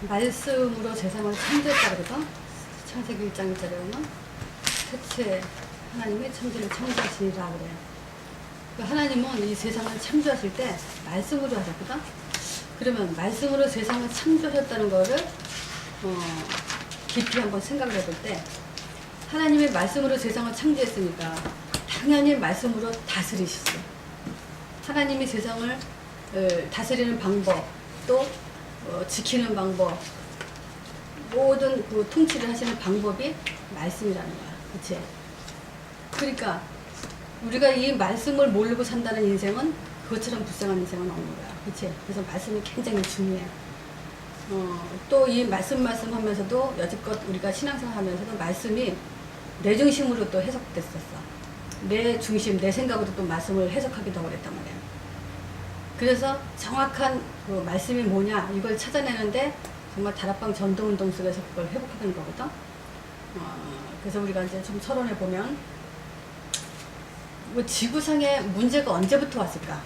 말씀으로 세상을 창조했다 그러죠. 창세기 1장 1절에 보면 태초에 하나님이 천지를 창조하시니라 그래요. 그러니까 하나님은 이 세상을 창조하실 때 말씀으로 하셨거든. 그러면 말씀으로 세상을 창조하셨다는 거를 깊이 한번 생각을 해볼 때 하나님의 말씀으로 세상을 창조했으니까 당연히 말씀으로 다스리시죠. 하나님이 세상을 다스리는 방법, 또 지키는 방법, 모든 그 통치를 하시는 방법이 말씀이라는 거야. 그치? 그러니까 우리가 이 말씀을 모르고 산다는 인생은 그것처럼 불쌍한 인생은 없는 거야. 그치? 그래서 말씀이 굉장히 중요해. 또 이 말씀 하면서도 여지껏 우리가 신앙생활 하면서도 말씀이 내 중심으로 또 해석됐었어. 내 중심, 내 생각으로 또 말씀을 해석하기도 하고 그랬단 말이야. 그래서 정확한 그 말씀이 뭐냐 이걸 찾아내는데 정말 다락방 전도운동 속에서 그걸 회복하는 거거든. 그래서 우리가 이제 좀 서론해 보면 지구상에 문제가 언제부터 왔을까?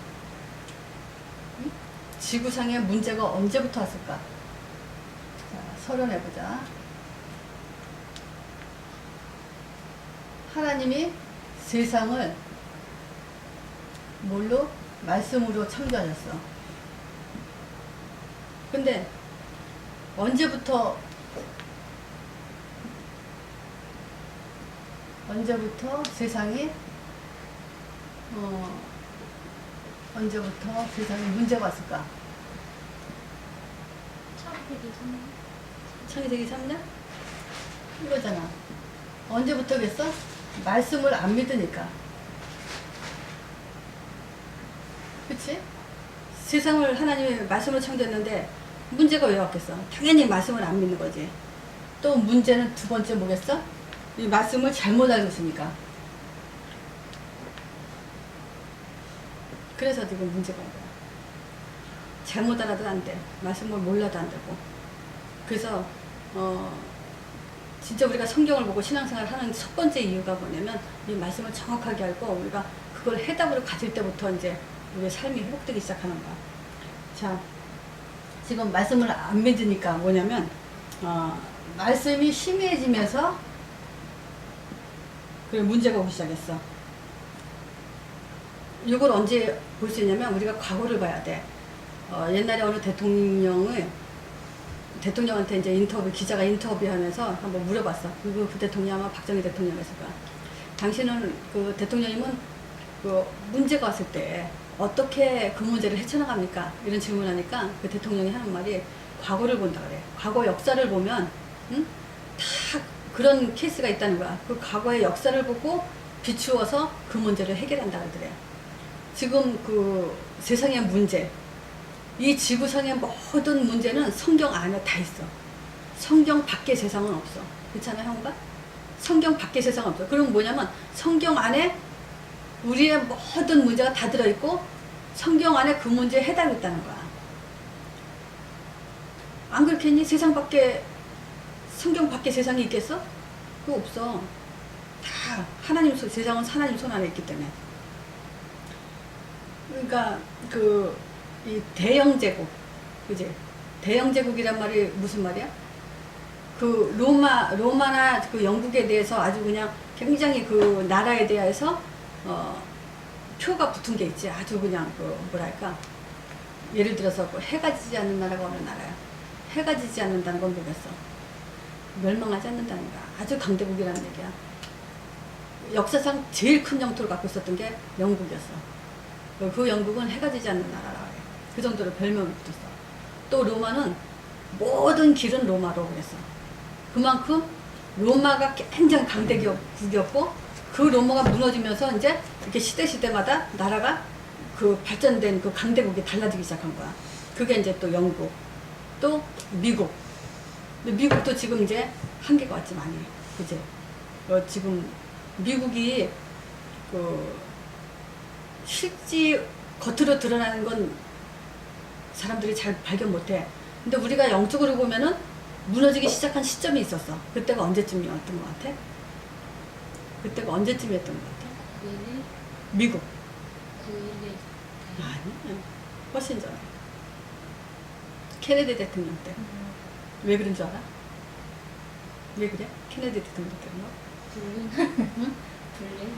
응? 지구상에 문제가 언제부터 왔을까? 자, 서론해 보자. 하나님이 세상을 뭘로? 말씀으로 창조하셨어. 근데 언제부터 세상이 언제부터 세상에 문제가 왔을까? 창세기 3년? 이거잖아. 언제부터겠어? 말씀을 안 믿으니까. 그치? 세상을 하나님이 말씀으로 창조했는데 문제가 왜 왔겠어? 당연히 말씀을 안 믿는 거지. 또 문제는 두 번째 뭐겠어? 이 말씀을 잘못 알고 있으니까. 그래서 지금 문제가 온 거야. 잘못 알아도 안 돼. 말씀을 몰라도 안 되고. 그래서 진짜 우리가 성경을 보고 신앙생활을 하는 첫 번째 이유가 뭐냐면 이 말씀을 정확하게 알고 우리가 그걸 해답으로 가질 때부터 이제 우리의 삶이 회복되기 시작하는 거야. 자, 지금 말씀을 안 믿으니까 뭐냐면 말씀이 심해지면서 그래 문제가 오기 시작했어. 이걸 언제 볼 수 있냐면 우리가 과거를 봐야 돼. 옛날에 어느 대통령한테 이제 기자가 인터뷰하면서 한번 물어봤어. 그 대통령이 아마 박정희 대통령이었을 거야. 당신은 그 대통령님은 그 문제가 왔을 때 어떻게 그 문제를 헤쳐나갑니까? 이런 질문하니까 그 대통령이 하는 말이 과거를 본다 그래. 과거 역사를 보면 다 그런 케이스가 있다는 거야. 그 과거의 역사를 보고 비추어서 그 문제를 해결한다 그러더래. 지금 그 세상의 문제, 이 지구상의 모든 문제는 성경 안에 다 있어. 성경 밖의 세상은 없어. 그렇잖아, 형과? 성경 밖의 세상은 없어. 그럼 뭐냐면 성경 안에 우리의 모든 문제가 다 들어있고 성경 안에 그 문제에 해답이 있다는 거야. 안 그렇겠니? 성경 밖에 세상이 있겠어? 그거 없어. 다 세상은 하나님 손 안에 있기 때문에. 그러니까 이 대영제국, 그지? 대영제국이란 말이 무슨 말이야? 그 로마나 그 영국에 대해서 아주 그냥 굉장히 그 나라에 대해서 표가 붙은 게 있지. 아주 그냥 뭐랄까. 예를 들어서 해가 지지 않는 나라가 어느 나라야. 해가 지지 않는다는 건 뭐겠어? 멸망하지 않는다는 거야. 아주 강대국이라는 얘기야. 역사상 제일 큰 영토를 갖고 있었던 게 영국이었어. 그 영국은 해가 지지 않는 나라라고 해. 그 정도로 별명을 붙였어. 또 로마는 모든 길은 로마로 그랬어. 그만큼 로마가 굉장히 강대국이었고 그 로마가 무너지면서 이제 이렇게 시대마다 나라가 그 발전된 그 강대국이 달라지기 시작한 거야. 그게 이제 또 영국, 또 미국. 근데 미국도 지금 이제 한계가 왔지 많이. 그지? 지금 미국이 실제 겉으로 드러나는 건 사람들이 잘 발견 못해. 근데 우리가 영적으로 보면은 무너지기 시작한 시점이 있었어. 그때가 언제쯤이었던 것 같아? 그때가 언제쯤이었던 것 같아? 미국. 아니, 훨씬 전에. 케네디 대통령 때. 왜 그런 줄 알아? 왜 그래? 케네디 대통령 때문에? 불륜? 응? 불륜?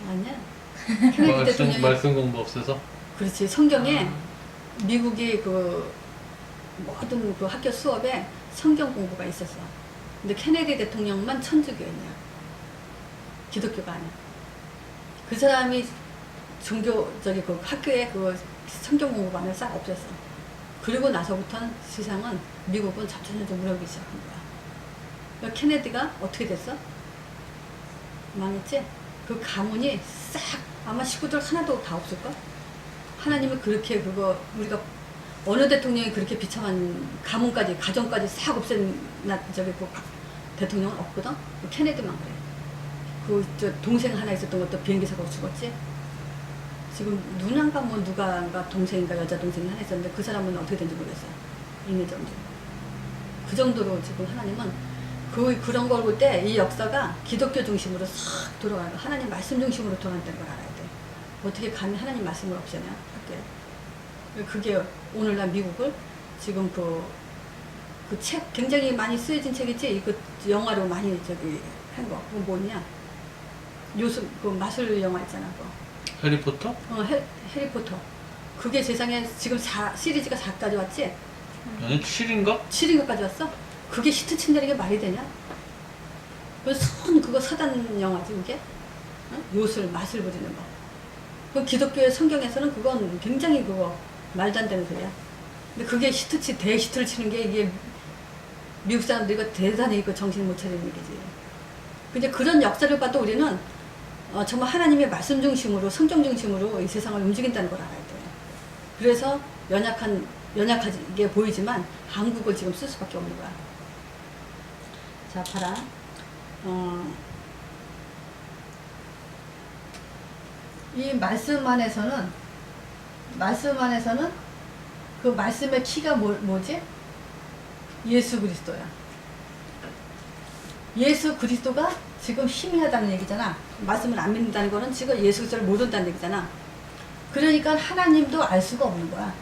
아니야. 케네디 대통령이 말씀 공부 없어서? 그렇지. 성경에 아. 미국이 그 모든 그 학교 수업에 성경 공부가 있었어. 근데 케네디 대통령만 천주교인이야. 기독교가 아니야. 그 사람이 그 학교에 그 성경 공부반을 싹 없앴어. 그리고 나서부터는 세상은 미국은 점점 무너지기 시작한 거야. 그러니까 케네디가 어떻게 됐어? 망했지? 그 가문이 싹 아마 식구들 하나도 다 없을걸? 하나님이 그렇게 우리가 어느 대통령이 그렇게 비참한 가문까지 가정까지 싹 없앤 대통령은 없거든? 케네디만 그래. 동생 하나 있었던 것도 비행기 사고로 죽었지? 지금 누나가 누가가 동생인가 여자 동생이 하나 있었는데 그 사람은 어떻게 된지 모르겠어요. 인해정지. 그 정도로 지금 하나님은 그런 걸 볼 때 이 역사가 기독교 중심으로 싹 돌아가는 거, 하나님 말씀 중심으로 돌아간다는 걸 알아야 돼. 어떻게 감히 하나님 말씀을 없애냐 할게. 그게 오늘날 미국을 지금 그 책 굉장히 많이 쓰여진 책이지. 이거 영화로 많이 한 거. 그거 뭐냐? 그 마술 영화 있잖아. 그거. 해리포터? 해리포터. 그게 세상에 지금 시리즈가 4까지 왔지? 아니 7인가? 7인가까지 왔어? 그게 히트 친다는 게 말이 되냐? 그거 사단 영화지 그게? 응? 맛을 부리는 거. 그 기독교의 성경에서는 그건 굉장히 말도 안 되는 소리야. 근데 그게 대히트를 치는 게 이게 미국 사람들이 대단히 정신 못 차리는 얘기지. 근데 그런 역사를 봐도 우리는 정말 하나님의 말씀 중심으로 성경 중심으로 이 세상을 움직인다는 걸 알아야 돼. 그래서 연약하게 보이지만 한국을 지금 쓸 수밖에 없는 거야. 자, 봐라. 이 말씀 안에서는 그 말씀의 키가 뭐지? 예수 그리스도야. 예수 그리스도가 지금 희미하다는 얘기잖아. 말씀을 안 믿는다는 거는 지금 예수 그리스도를 모른다는 얘기잖아. 그러니까 하나님도 알 수가 없는 거야.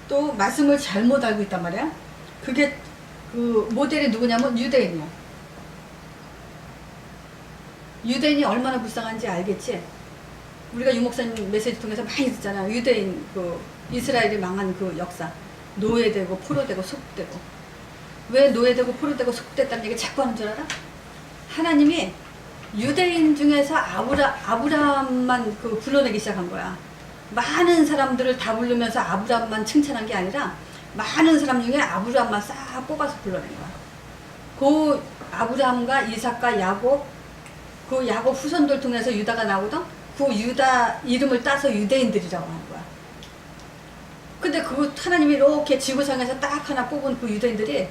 또 말씀을 잘못 알고 있단 말이야. 그게 그 모델이 누구냐면 유대인이야. 유대인이 얼마나 불쌍한지 알겠지? 우리가 유목사님 메시지 통해서 많이 듣잖아. 유대인 이스라엘이 망한 그 역사. 노예되고 포로되고 속되고. 왜 노예되고 포로되고 속됐다는 얘기 자꾸 하는 줄 알아? 하나님이 유대인 중에서 아브라함만 불러내기 시작한 거야. 많은 사람들을 다 부르면서 아브라함만 칭찬한 게 아니라 많은 사람 중에 아브라함만 싹 뽑아서 불러낸 거야. 그 아브라함과 이삭과 야곱, 그 야곱 후손들 통해서 유다가 나오던 그 유다 이름을 따서 유대인들이라고 하는 거야. 근데 하나님이 이렇게 지구상에서 딱 하나 뽑은 그 유대인들이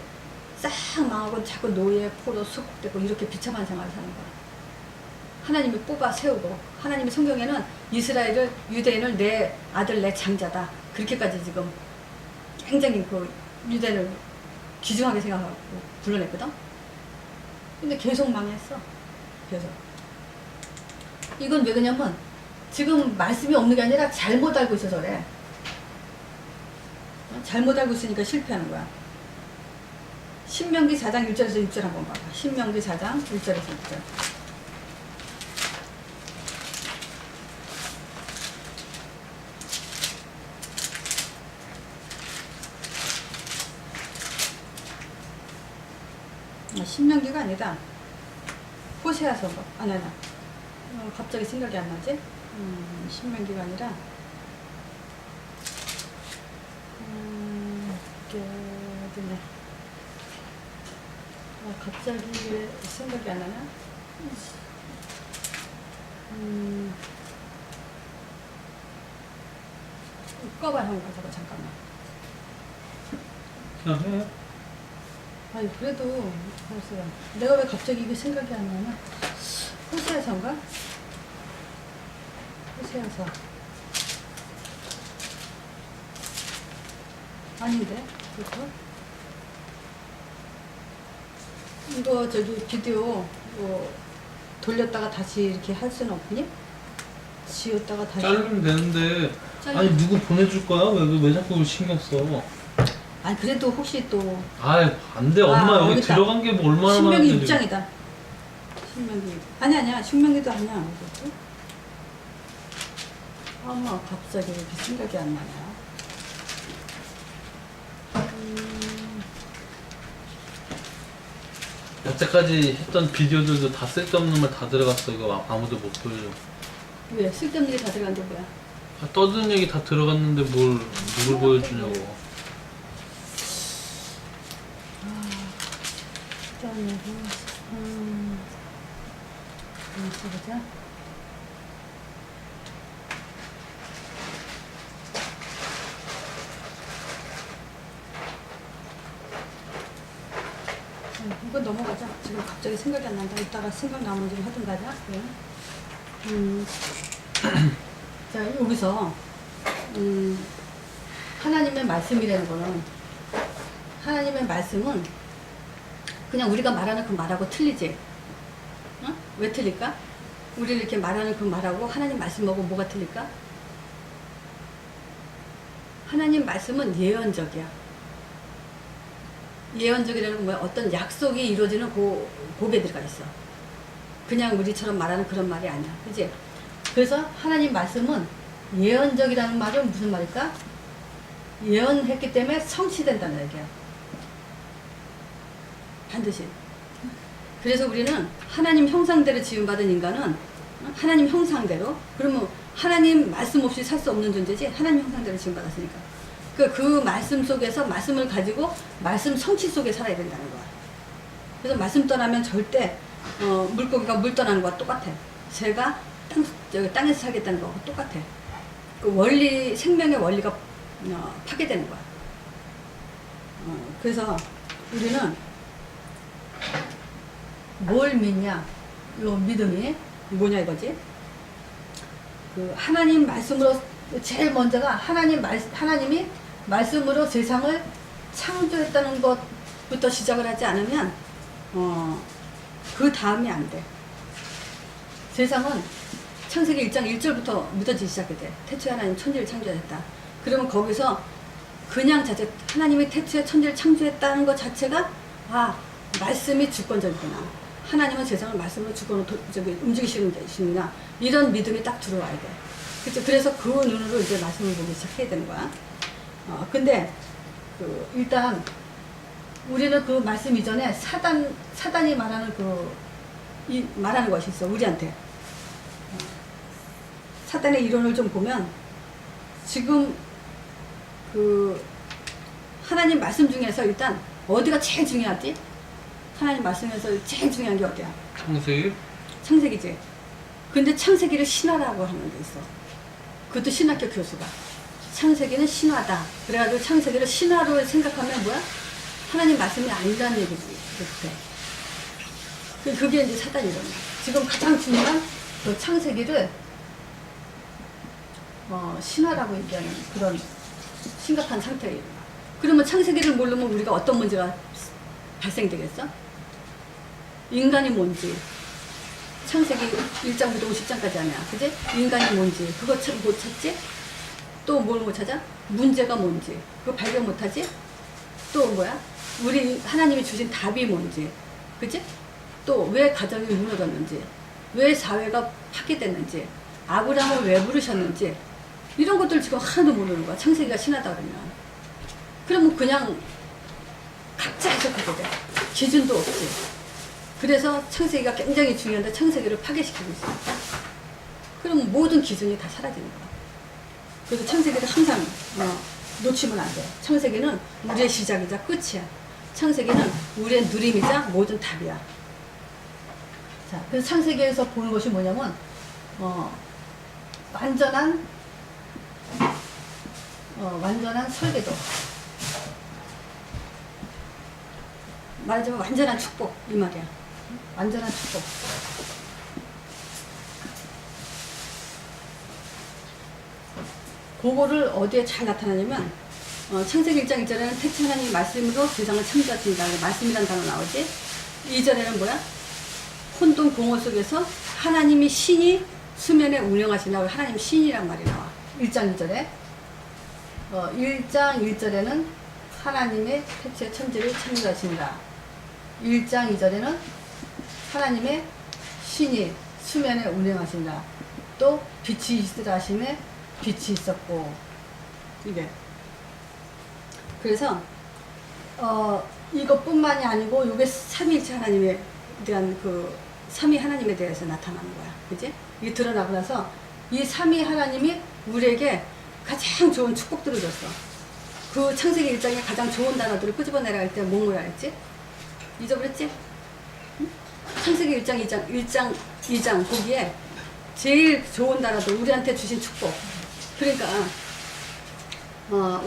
싹 망하고 자꾸 노예, 포로, 숙되고 이렇게 비참한 생활을 사는 거야. 하나님이 뽑아 세우고, 하나님의 성경에는 유대인을 내 아들, 내 장자다. 그렇게까지 지금 굉장히 유대인을 귀중하게 생각하고 불러냈거든? 근데 계속 망했어. 계속. 이건 왜 그러냐면, 지금 말씀이 없는 게 아니라 잘못 알고 있어서 그래. 잘못 알고 있으니까 실패하는 거야. 신명기 4장 1절에서 6절 한번 봐봐. 신명기 4장 1절에서 6절. 신명기가 아니다. 호세아서 아니야. 갑자기 생각이 안 나지? 신명기가 아니라 이게 어디냐? 갑자기 왜 생각이 안 나냐? 꺼봐 한번 가져봐 잠깐만. 그냥 해. 아니 그래도 글쎄요. 내가 왜 갑자기 이게 생각이 안 나냐? 호세아서인가? 호세아서 아닌데 그렇죠? 이거 비디오 돌렸다가 다시 이렇게 할 수는 없니? 지웠다가 다시. 자르면 되는데. 잘라. 아니 누구 보내줄 거야? 왜 자꾸 그걸 신경 써? 아니 그래도 혹시 또 아이 안돼 엄마 여기 여기다. 들어간 게 뭐 얼마나 신명기 많은데. 지금. 6장이다. 신명기. 아니야. 신명기도 아니야. 이것도. 아마 갑자기 왜 이렇게 생각이 안 나냐. 여태까지 했던 비디오들도 다 쓸데없는 말 다 들어갔어. 이거 아무도 못 보여줘. 왜? 쓸데없는 게 다 들어간 게 뭐야? 다 떠드는 얘기 다 들어갔는데 누굴 보여주냐고. 일단은 보자. 이거 넘어가자. 지금 갑자기 생각이 안 난다. 이따가 생각나면 좀 하든가 하자. 그래. 자, 여기서, 하나님의 말씀이라는 거는, 하나님의 말씀은 그냥 우리가 말하는 그 말하고 틀리지. 어? 왜 틀릴까? 우리 이렇게 말하는 그 말하고 하나님 말씀하고 뭐가 틀릴까? 하나님 말씀은 예언적이야. 예언적이라는 건 뭐야? 어떤 약속이 이루어지는 그게 들어가 있어. 그냥 우리처럼 말하는 그런 말이 아니야. 그지? 그래서 하나님 말씀은 예언적이라는 말은 무슨 말일까? 예언했기 때문에 성취된다는 얘기야. 반드시. 그래서 우리는 하나님 형상대로 지음받은 인간은 하나님 형상대로, 그러면 하나님 말씀 없이 살 수 없는 존재지. 하나님 형상대로 지음받았으니까. 그 말씀 속에서 말씀을 가지고 말씀 성취 속에 살아야 된다는 거야. 그래서 말씀 떠나면 절대 물고기가 물 떠나는 거와 똑같아. 새가 땅에서 살겠다는 거하고 똑같아. 그 원리, 생명의 원리가 파괴되는 거야. 그래서 우리는 뭘 믿냐? 요 믿음이 뭐냐 이거지? 그 하나님 말씀으로 제일 먼저가 하나님이 말씀으로 세상을 창조했다는 것부터 시작을 하지 않으면 그 다음이 안 돼. 세상은 창세기 1장 1절부터 묻어지기 시작해 돼. 태초에 하나님 천지를 창조했다. 그러면 거기서 그냥 자체 하나님이 태초에 천지를 창조했다는 것 자체가 말씀이 주권적이구나. 하나님은 세상을 말씀으로 주권으로 움직이시는 분이시구나. 이런 믿음이 딱 들어와야 돼. 그치? 그래서 그 눈으로 이제 말씀을 보기 시작해야 되는 거야. 근데 일단 우리는 그 말씀 이전에 사단이 말하는 말하는 것이 있어. 우리한테. 사단의 이론을 좀 보면 지금 하나님 말씀 중에서 일단 어디가 제일 중요하지? 하나님 말씀에서 제일 중요한 게 어디야? 창세기? 창세기지. 근데 창세기를 신화라고 하는 게 있어. 그것도 신학교 교수가. 창세기는 신화다. 그래가지고 창세기를 신화로 생각하면 뭐야? 하나님 말씀이 아니라는 얘기지. 그렇대. 그게 이제 사단 이론이야. 지금 가장 중요한 그 창세기를 신화라고 얘기하는 그런 심각한 상태예요. 그러면 창세기를 모르면 우리가 어떤 문제가 발생되겠어? 인간이 뭔지. 창세기 1장부터 50장까지 아니야. 그지? 인간이 뭔지. 그거 못 찾지? 또 뭘 못 찾아? 문제가 뭔지. 그거 발견 못 하지? 또 뭐야? 우리 하나님이 주신 답이 뭔지. 그지? 또 왜 가정이 무너졌는지. 왜 사회가 파괴됐는지. 아브라함을 왜 부르셨는지. 이런 것들 지금 하나도 모르는 거야. 창세기가 신하다 그러면. 그러면 그냥 각자 해석하게 돼. 기준도 없지. 그래서 창세기가 굉장히 중요한데 창세기를 파괴시키고 있어. 그럼 모든 기준이 다 사라지는 거야. 그래서 창세기를 항상 놓치면 안 돼. 창세기는 우리의 시작이자 끝이야. 창세기는 우리의 누림이자 모든 답이야. 자, 그래서 창세기에서 보는 것이 뭐냐면 완전한 설계도. 말하자면 완전한 축복 이 말이야. 완전한 축복. 그거를 어디에 잘 나타나냐면 창세기 1장 1절에는 태초 하나님이 말씀으로 세상을 창조하신다. 말씀이라는 단어 나오지. 2절에는 뭐야? 혼돈 공허 속에서 하나님이 신이 수면에 운영하시냐고 하나님 신이란 말이 나와. 1장 2절에 1장 1절에는 하나님의 태초의 천지를 창조하신다. 1장 2절에는 하나님의 신이 수면에 운행하신다. 또 빛이 있으라 하심에 빛이 있었고. 이게 그래서 이것뿐만이 아니고 이게 삼위일체 하나님에 대한 그 삼위 하나님에 대해서 나타나는 거야. 그지? 이게 드러나고 나서 이 삼위 하나님이 우리에게 가장 좋은 축복들을 줬어. 그 창세기 1장에 가장 좋은 단어들을 끄집어내라 할 때 뭐라 했지? 잊어버렸지? 응? 창세기 1장 2장 거기에 제일 좋은 단어도 우리한테 주신 축복. 그러니까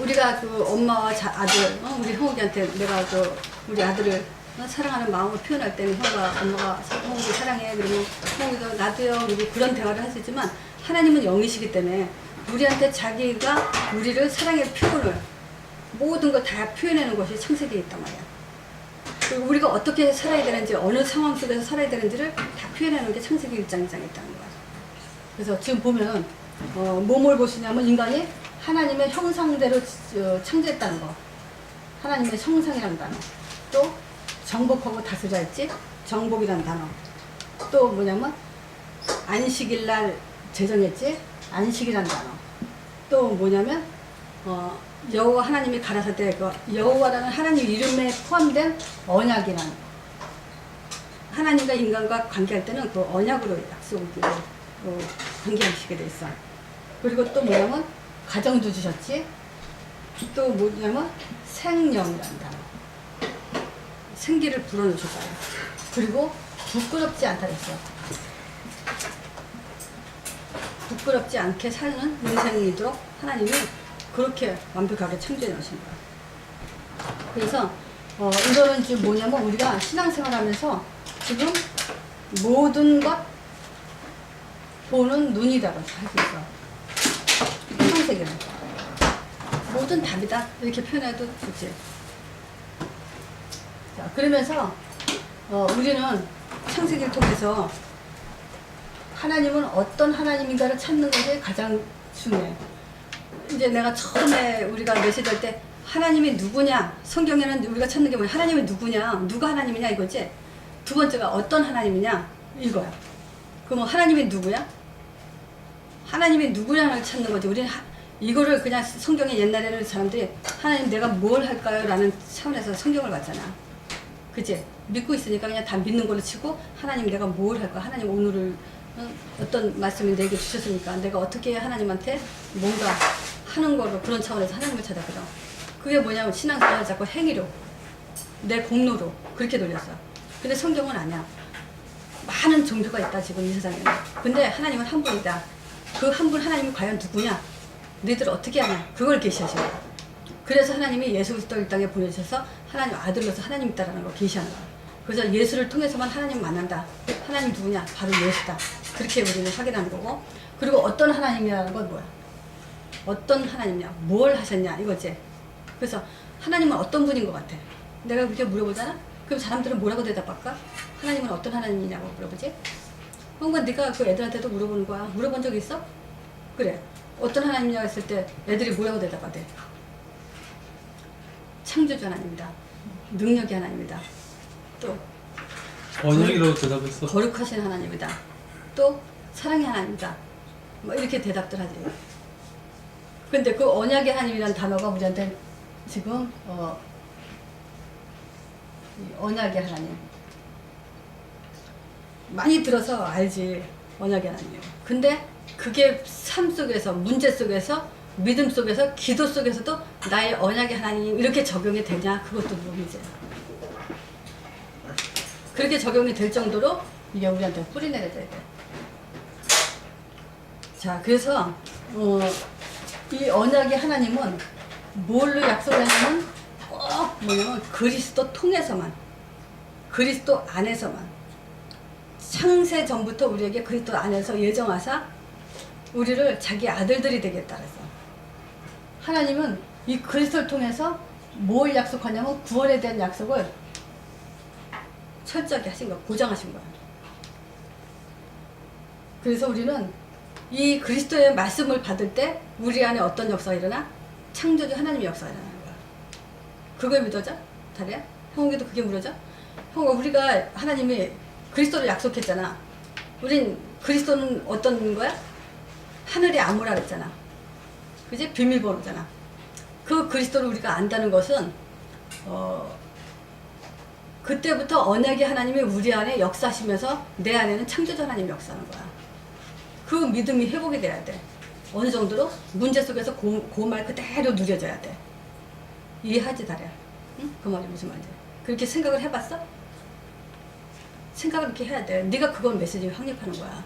우리가 그 엄마와 아들, 우리 형욱이한테 내가 그 우리 아들을 사랑하는 마음을 표현할 때는 형우가 엄마가 형욱이 사랑해 그러면 형욱이도 나도요 그리고 그런 대화를 할 수 있지만 하나님은 영이시기 때문에 우리한테 자기가 우리를 사랑의 표현을 모든 걸 다 표현하는 것이 창세기에 있단 말이야. 그리고 우리가 어떻게 살아야 되는지 어느 상황 속에서 살아야 되는지를 다 표현하는 게 창세기 1장 2장에 있다는 거야. 그래서 지금 보면은 뭘 보시냐면 인간이 하나님의 형상대로 창조했다는 거. 하나님의 형상이라는 단어. 또 정복하고 다스려 했지. 정복이라는 단어. 또 뭐냐면 안식일날 제정했지. 안식이라는 단어. 또 뭐냐면 여호와 하나님이 가라사대 그 여호와라는 하나님 이름에 포함된 언약이라는 거. 하나님과 인간과 관계할 때는 그 언약으로 약속을 관계하시게 돼 있어. 그리고 또 뭐냐면 가정도 주셨지. 또 뭐냐면 생명이라는 단어. 생기를 불어넣으셨다. 그리고 부끄럽지 않다 했어. 부끄럽지 않게 사는 인생이도록 하나님이 그렇게 완벽하게 창조해 놓으신 거야. 그래서 이거는 지금 뭐냐면 우리가 신앙생활 하면서 지금 모든 것 보는 눈이라고 할 수 있어. 창세기는 모든 답이다 이렇게 표현해도 좋지. 자, 그러면서 우리는 창세기를 통해서 하나님은 어떤 하나님인가를 찾는 것이 가장 중요해. 이제 내가 처음에 우리가 메시지할 때 하나님이 누구냐, 성경에는 우리가 찾는 게 뭐냐, 하나님이 누구냐, 누가 하나님이냐 이거지. 두 번째가 어떤 하나님이냐 이거야. 그럼 하나님이 누구야? 하나님이 누구냐를 찾는 거지. 우리는 이거를 그냥 성경에 옛날에는 사람들이 하나님 내가 뭘 할까요? 라는 차원에서 성경을 봤잖아. 그치? 믿고 있으니까 그냥 다 믿는 걸로 치고 하나님 내가 뭘 할까? 하나님 오늘을 어떤 말씀을 내게 주셨으니까 내가 어떻게 하나님한테 뭔가 하는 거로 그런 차원에서 하나님을 찾았거든. 그게 뭐냐면 신앙생활을 자꾸 행위로 내 공로로 그렇게 돌렸어. 근데 성경은 아니야. 많은 종교가 있다 지금 이 세상에는. 근데 하나님은 한 분이다. 그 한 분 하나님이 과연 누구냐? 너희들 어떻게 하냐? 그걸 계시하신 거야. 그래서 하나님이 예수 그리스도를 이 땅에 보내주셔서 하나님 아들로서 하나님 있다라는 걸 계시하는 거야. 그래서 예수를 통해서만 하나님 만난다. 하나님 누구냐? 바로 예수다. 그렇게 우리는 확인하는 거고. 그리고 어떤 하나님이라는 건 뭐야? 어떤 하나님이냐? 뭘 하셨냐? 이거지. 그래서 하나님은 어떤 분인 것 같아? 내가 그렇게 물어보잖아? 그럼 사람들은 뭐라고 대답할까? 하나님은 어떤 하나님이냐고 물어보지? 뭔가 네가 그 애들한테도 물어보는 거야. 물어본 적 있어? 그래. 어떤 하나님이냐고 했을 때 애들이 뭐라고 대답하대? 창조주 하나님이다. 능력의 하나님이다. 또 언약이라고 대답했어. 거룩하신 하나님이다. 또 사랑의 하나님이다. 뭐 이렇게 대답들 하지. 근데 그 언약의 하나님이라는 단어가 우리한테 지금 이 언약의 하나님 많이 들어서 알지. 언약의 하나님. 근데 그게 삶 속에서 문제 속에서 믿음 속에서 기도 속에서도 나의 언약의 하나님 이렇게 적용이 되냐? 그것도 문제야. 그렇게 적용이 될 정도로 이게 우리한테 뿌리내려져야 돼. 자, 그래서 이 언약의 하나님은 뭘로 약속을 하냐면 꼭 뭐냐면 그리스도 통해서만, 그리스도 안에서만, 창세 전부터 우리에게 그리스도 안에서 예정하사 우리를 자기 아들들이 되겠다 그랬어. 하나님은 이 그리스도를 통해서 뭘 약속하냐면 구원에 대한 약속을 철저하게 하신 거야. 보장하신 거야. 그래서 우리는 이 그리스도의 말씀을 받을 때 우리 안에 어떤 역사가 일어나? 창조주 하나님의 역사가 일어나는 거야. 그걸 믿어져? 다리야? 형욱이도 그게 물어져? 형욱아, 우리가 하나님이 그리스도를 약속했잖아. 우린 그리스도는 어떤 거야? 하늘의 암호라 그랬잖아. 그지? 비밀번호잖아. 그 그리스도를 우리가 안다는 것은 그때부터 언약의 하나님이 우리 안에 역사하시면서 내 안에는 창조주 하나님이 역사하는 거야. 그 믿음이 회복이 돼야 돼. 어느 정도로? 문제 속에서 그 말 그대로 누려져야 돼. 이해하지, 다리야? 응? 그 말이 무슨 말인지. 그렇게 생각을 해봤어? 생각을 이렇게 해야 돼. 네가 그건 메시지를 확립하는 거야.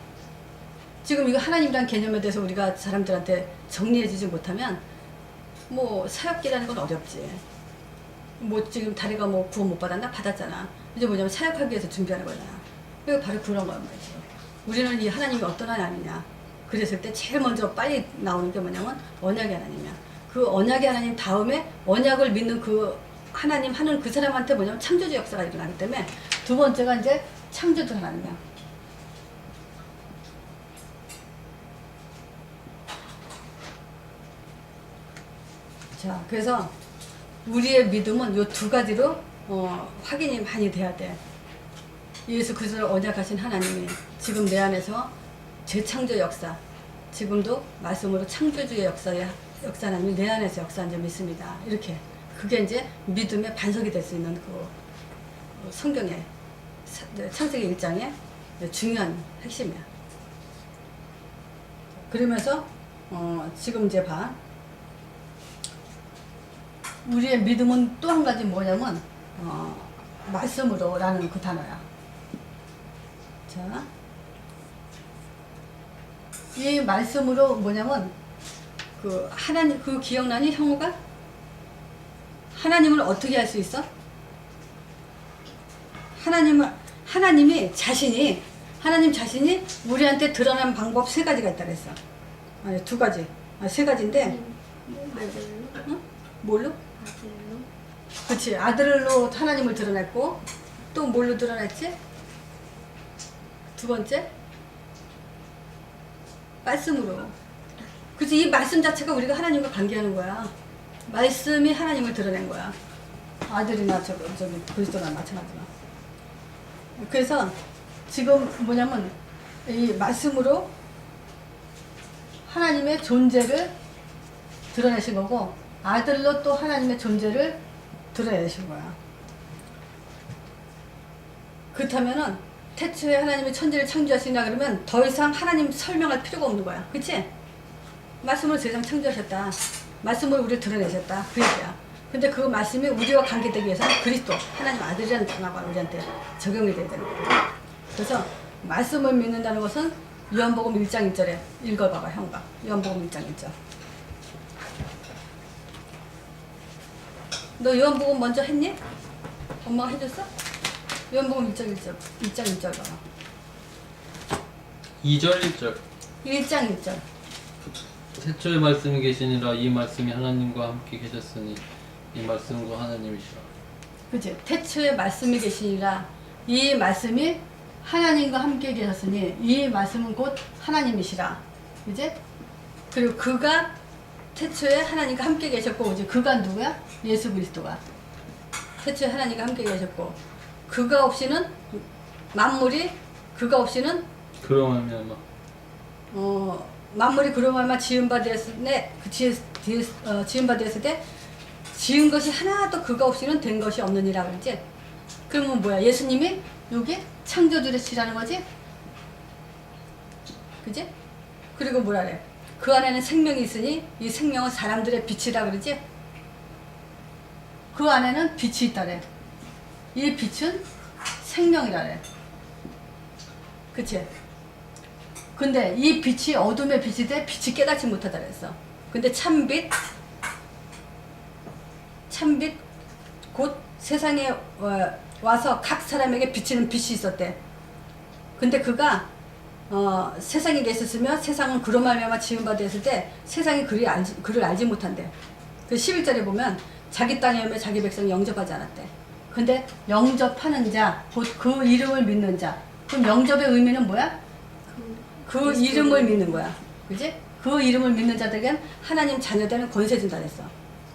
지금 이거 하나님이란 개념에 대해서 우리가 사람들한테 정리해주지 못하면 뭐 사역기라는 건 어렵지. 뭐 지금 다리가 뭐 구원 못 받았나? 받았잖아. 이제 뭐냐면 사역하기 위해서 준비하는 거잖아. 이거 바로 그런 거란 말이지. 우리는 이 하나님이 어떤 하나님이냐. 그랬을 때 제일 먼저 빨리 나오는 게 뭐냐면 언약의 하나님이야. 그 언약의 하나님 다음에 언약을 믿는 그 하나님 하는 그 사람한테 뭐냐면 창조주 역사가 일어나기 때문에 두 번째가 이제 창조주 하나님이야. 자, 그래서 우리의 믿음은 요 두 가지로 확인이 많이 돼야 돼. 예수 그리스도를 언약하신 하나님이 지금 내 안에서 재창조 역사, 지금도 말씀으로 창조주의 역사 하나님이 내 안에서 역사한 점 믿습니다. 이렇게 그게 이제 믿음의 반석이 될 수 있는 그 성경의 창세기 1장의 중요한 핵심이야. 그러면서 지금 이제 봐. 우리의 믿음은 또 한 가지 뭐냐면 말씀으로라는 그 단어야. 자, 이 말씀으로 뭐냐면 그 하나님 그 기억나니 형우가 하나님을 어떻게 할 수 있어? 하나님 자신이 우리한테 드러난 방법 세 가지가 있다 그랬어. 아니 두 가지, 세 가지인데. 응? 뭘로? 아들로. 그렇지. 아들로 하나님을 드러냈고 또 뭘로 드러냈지? 두 번째 말씀으로. 그렇지. 이 말씀 자체가 우리가 하나님과 관계하는 거야. 말씀이 하나님을 드러낸 거야. 아들이나 저기 그리스도나 마찬가지나. 그래서 지금 뭐냐면 이 말씀으로 하나님의 존재를 드러내신 거고 아들로 또 하나님의 존재를 드러내신 거야. 그렇다면은 태초에 하나님이 천지를 창조하시냐 그러면 더 이상 하나님 설명할 필요가 없는 거야. 그치? 말씀으로 세상 창조하셨다. 말씀으로 우리를 드러내셨다. 그 얘기야. 근데 그 말씀이 우리와 관계되기 위해서는 그리스도, 하나님 아들이라는 단어가 우리한테 적용이 돼야 되는 거야. 그래서 말씀을 믿는다는 것은 요한복음 1장 1절에 읽어봐봐, 형과. 요한복음 1장 1절. 너 요한복음 먼저 했니? 엄마가 해줬어? 요한복음 1장 1절. 1장 1절 봐봐. 2절 1절. 1장 1절. 태초에 말씀이 계시니라 이 말씀이 하나님과 함께 계셨으니 이 말씀과 하나님이시라. 그치? 태초에 말씀이 계시니라 이 말씀이 하나님과 함께 계셨으니 이 말씀은 곧 하나님이시라. 그치? 그리고 그가 태초에 하나님과 함께 계셨고, 이제 그가 누구야? 예수 그리스도가. 태초에 하나님과 함께 계셨고, 그가 없이는 만물이 그가 없이는 그러면 만물이 그로 말미암아 지은 바 되었을 때 지은 것이 하나도 그가 없이는 된 것이 없느니라 그러지. 그러면 뭐야? 예수님이 여기 창조주시라는 거지? 그지? 그리고 뭐라 그래? 그 안에는 생명이 있으니 이 생명은 사람들의 빛이라 그러지? 그 안에는 빛이 있다래. 이 빛은 생명이라래. 그치? 근데 이 빛이 어둠의 빛이 돼 빛이 깨닫지 못하다 그랬어. 근데 참빛 곧 세상에 와서 각 사람에게 비치는 빛이 있었대. 근데 그가 세상에 계셨으며 세상은 그로 말미암아 지은 바 되었을 때 세상이 그를 알지 못한대. 그 11절에 보면 자기 땅에 오며 자기 백성 영접하지 않았대. 근데 영접하는 자, 곧 그 이름을 믿는 자. 그럼 영접의 의미는 뭐야? 그 이름을 믿는 거야. 그지? 그 이름을 믿는 자들에겐 하나님 자녀되는 권세 준다 그랬어.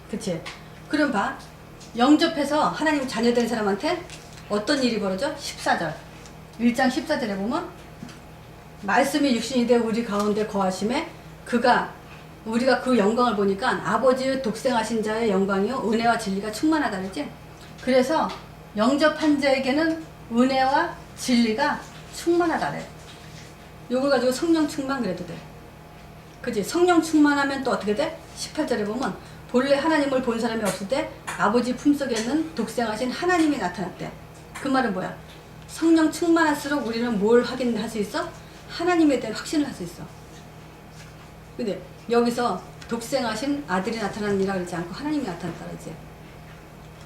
그치? 그럼 봐. 영접해서 하나님 자녀된 사람한테 어떤 일이 벌어져? 14절. 1장 14절에 보면 말씀이 육신이 되어 우리 가운데 거하심에 우리가 그 영광을 보니까 아버지의 독생하신 자의 영광이요 은혜와 진리가 충만하다 그랬지? 그래서 영접한 자에게는 은혜와 진리가 충만하다 그래. 요걸 가지고 성령 충만 그래도 돼. 그지? 성령 충만하면 또 어떻게 돼? 18절에 보면 본래 하나님을 본 사람이 없을 때 아버지 품속에 있는 독생하신 하나님이 나타났대. 그 말은 뭐야? 성령 충만할수록 우리는 뭘 확인할 수 있어? 하나님에 대한 확신을 할 수 있어. 근데 여기서 독생하신 아들이 나타났니라 그러지 않고 하나님이 나타났다 그러지.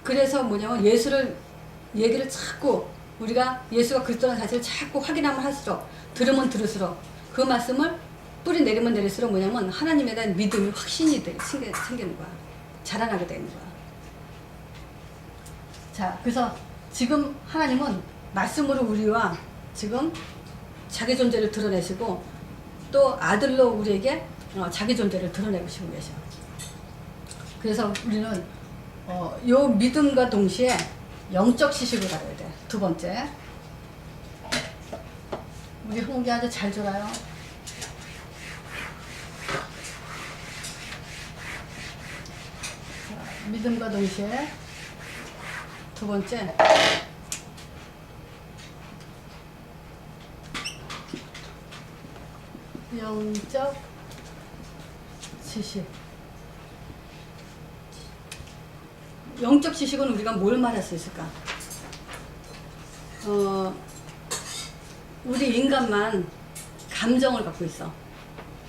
그래서 뭐냐면 예수를 얘기를 자꾸 우리가 예수가 그리스도라는 사실을 자꾸 확인하면 할수록 들으면 들을수록 그 말씀을 뿌리 내리면 내릴수록 뭐냐면 하나님에 대한 믿음이 확신이 생기는 거야. 자라나게 되는 거야. 자, 그래서 지금 하나님은 말씀으로 우리와 지금 자기 존재를 드러내시고 또 아들로 우리에게 자기 존재를 드러내시고 계셔. 그래서 우리는 요 믿음과 동시에 영적 지식을 가져야 돼. 두 번째, 우리 홍기 아주 잘 졸아요. 믿음과 동시에 두 번째, 영적 지식. 영적 지식은 우리가 뭘 말할 수 있을까? 우리 인간만 감정을 갖고 있어.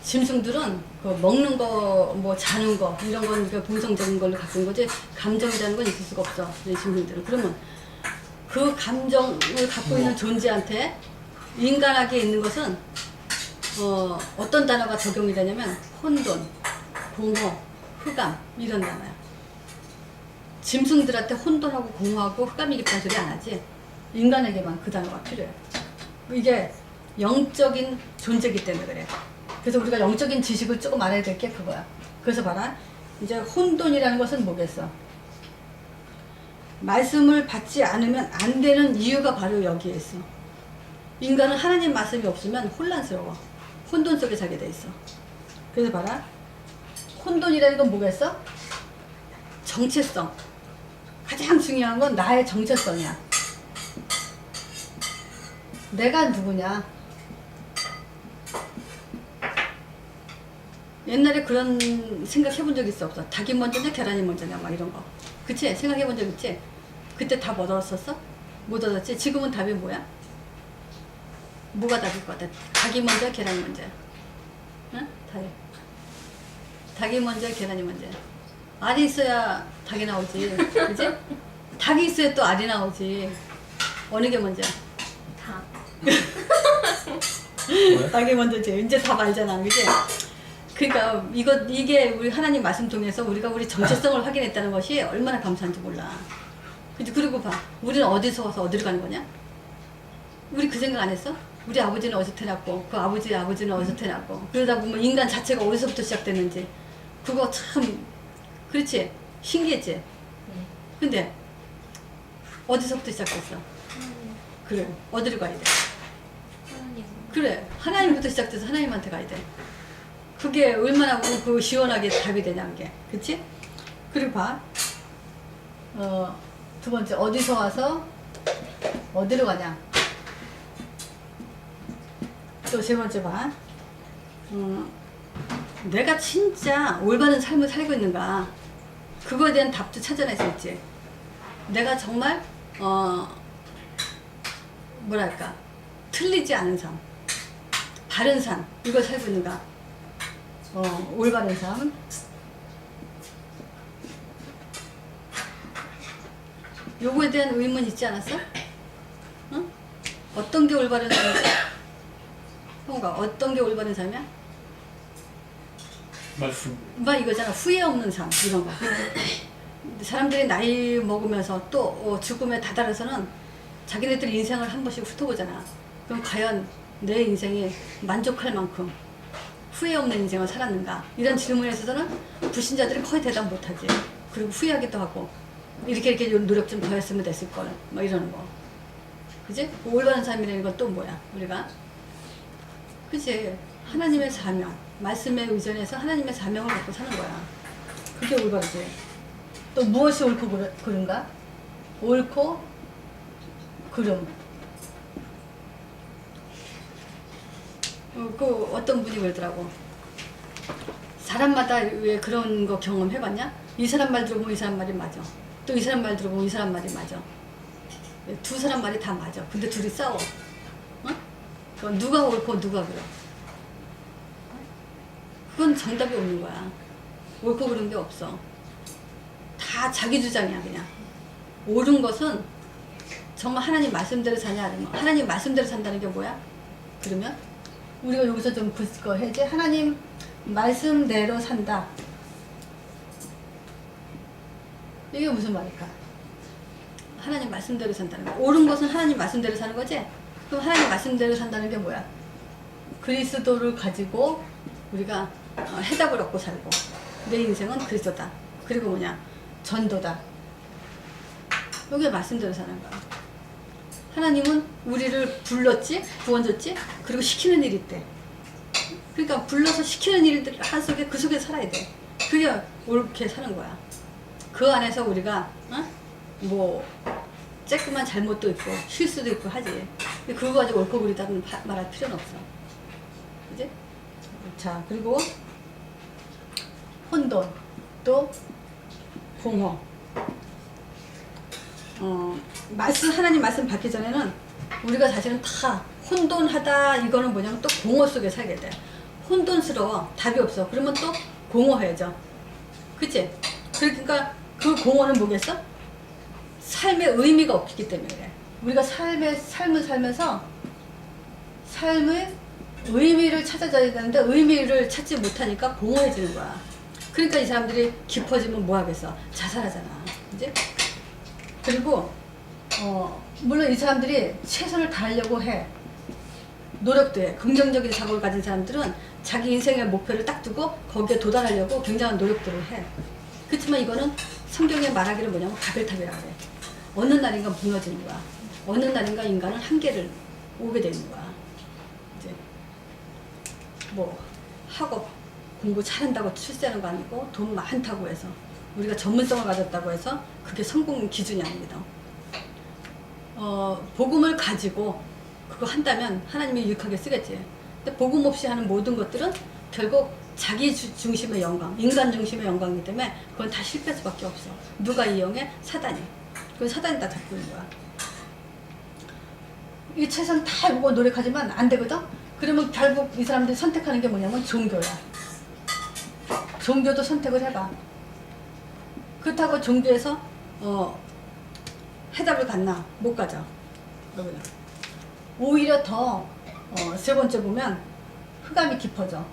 짐승들은 그 먹는 거, 뭐 자는 거 이런 건 우리가 본성적인 걸로 갖고 있는 거지 감정이라는 건 있을 수가 없어. 우리 짐승들은. 그러면 그 감정을 갖고 있는 존재한테 인간에게 있는 것은 어떤 단어가 적용이 되냐면 혼돈, 공허, 흑암 이런 단어야. 짐승들한테 혼돈하고 공허하고 흑암이 깊다는 소리 안 하지. 인간에게만 그 단어가 필요해. 이게 영적인 존재이기 때문에 그래. 그래서 우리가 영적인 지식을 조금 알아야 될 게 그거야. 그래서 봐라. 이제 혼돈이라는 것은 뭐겠어? 말씀을 받지 않으면 안 되는 이유가 바로 여기에 있어. 인간은 하나님 말씀이 없으면 혼란스러워. 혼돈 속에 살게 돼 있어. 그래서 봐라. 혼돈이라는 건 뭐겠어? 정체성. 가장 중요한 건 나의 정체성이야. 내가 누구냐? 옛날에 그런 생각 해본 적 있어 없어? 닭이 먼저냐 계란이 먼저냐 막 이런 거. 그치? 생각해 본 적 있지? 그때 답 얻었었어? 못 얻었지? 지금은 답이 뭐야? 뭐가 답일 것 같아? 닭이 먼저 계란이 먼저야? 응? 닭이 먼저 계란이 먼저야. 알이 있어야 닭이 나오지. 그치? 닭이 있어야 또 알이 나오지. 어느 게 먼저야? 다. 닭이 먼저지. 이제 다 알잖아. 그치? 그러니까 이게 우리 하나님 말씀 통해서 우리가 우리 정체성을 확인했다는 것이 얼마나 감사한지 몰라. 그리고 봐. 우리는 어디서 와서 어디로 가는 거냐? 우리 그 생각 안 했어? 우리 아버지는 어디서 태어났고 그 아버지의 아버지는 어디서 태어났고 그러다 보면 인간 자체가 어디서부터 시작됐는지 그거 참 그렇지? 신기했지? 근데 어디서부터 시작됐어? 그래. 어디로 가야 돼? 하나님. 그래. 하나님부터 시작돼서 하나님한테 가야 돼. 그게 얼마나 그 시원하게 답이 되냐 그게. 그치? 그리고 봐. 두 번째 어디서 와서 어디로 가냐. 또 세 번째 봐. 내가 진짜 올바른 삶을 살고 있는가. 그거에 대한 답도 찾아낼 수 있지. 내가 정말 뭐랄까 틀리지 않은 삶, 바른 삶 이걸 살고 있는가. 올바른 삶. 요거에 대한 의문 있지 않았어? 응? 어떤 게 올바른 삶이야? 형가 어떤 게 올바른 삶이야? 말씀. 막 이거잖아. 후회 없는 삶 이런 거. 사람들이 나이 먹으면서 또 죽음에 다다라서는 자기네들 인생을 한 번씩 훑어보잖아. 그럼 과연 내 인생이 만족할 만큼 후회 없는 인생을 살았는가? 이런 질문에 있어서는 불신자들이 거의 대답 못하지. 그리고 후회하기도 하고 이렇게 노력 좀 더 했으면 됐을 걸. 뭐 이러는 거. 그지? 올바른 삶이라는 건 또 뭐야? 우리가 그지? 하나님의 사명, 말씀에 의존해서 하나님의 사명을 갖고 사는 거야. 그게 올바르지. 또 무엇이 옳고 그른가? 옳고 그름. 그 어떤 분이 그러더라고. 사람마다 왜 그런 거 경험해봤냐? 이 사람 말 들어보면 이 사람 말이 맞아. 또 이 사람 말 들어보면 이 사람 말이 맞아. 두 사람 말이 다 맞아. 근데 둘이 싸워. 어? 그건 누가 옳고 누가 그러. 그건 정답이 없는 거야. 옳고 그른 게 없어. 다 자기 주장이야 그냥. 옳은 것은 정말 하나님 말씀대로 사냐 아니면 하나님 말씀대로 산다는 게 뭐야? 그러면 우리가 여기서 좀 그거 해야지. 하나님 말씀대로 산다. 이게 무슨 말일까? 하나님 말씀대로 산다는 거. 옳은 것은 하나님 말씀대로 사는 거지? 그럼 하나님 말씀대로 산다는 게 뭐야? 그리스도를 가지고 우리가 해답을 얻고 살고 내 인생은 그리스도다. 그리고 뭐냐? 전도다. 이게 말씀대로 사는 거야. 하나님은 우리를 불렀지, 구원 줬지, 그리고 시키는 일이 있대. 그러니까 불러서 시키는 일들 속에 그 속에 살아야 돼. 그게 옳게 사는 거야. 그 안에서 우리가 뭐 쬐끄만 잘못도 있고 실수도 있고 하지. 근데 그거 가지고 옳고 그르다는 말할 필요는 없어. 그지? 자, 그리고 혼돈 또 공허. 하나님 말씀 받기 전에는 우리가 사실은 다 혼돈하다. 이거는 뭐냐면 또 공허 속에 살게 돼. 혼돈스러워. 답이 없어. 그러면 또 공허해져. 그치? 그러니까 그 공허는 뭐겠어? 삶의 의미가 없기 때문에 그래. 우리가 삶을 살면서 삶의 의미를 찾아줘야 되는데 의미를 찾지 못하니까 공허해지는 거야. 그러니까 이 사람들이 깊어지면 뭐 하겠어? 자살하잖아. 그지? 그리고 물론 이 사람들이 최선을 다하려고 해. 노력도 해. 긍정적인 사고를 가진 사람들은 자기 인생의 목표를 딱 두고 거기에 도달하려고 굉장한 노력들을 해. 그렇지만 이거는 성경에 말하기를 뭐냐면 바벨탑이라고 해. 어느 날인가 무너지는 거야. 어느 날인가 인간은 한계를 오게 되는 거야. 이제 뭐 학업 공부 잘한다고 출세하는 거 아니고 돈 많다고 해서 우리가 전문성을 가졌다고 해서 그게 성공 기준이 아닙니다. 복음을 가지고 그거 한다면 하나님이 유익하게 쓰겠지. 근데 복음 없이 하는 모든 것들은 결국 자기 중심의 영광, 인간 중심의 영광이기 때문에 그건 다 실패할 수밖에 없어. 누가 이용해? 사단이. 그건 사단이 다 잡고 있는 거야. 이 최선 다 해보고 노력하지만 안 되거든? 그러면 결국 이 사람들이 선택하는 게 뭐냐면 종교야. 종교도 선택을 해봐. 그렇다고 종교에서 해답을 갖나? 못 가져. 오히려 더 세 번째 보면 흑암이 깊어져.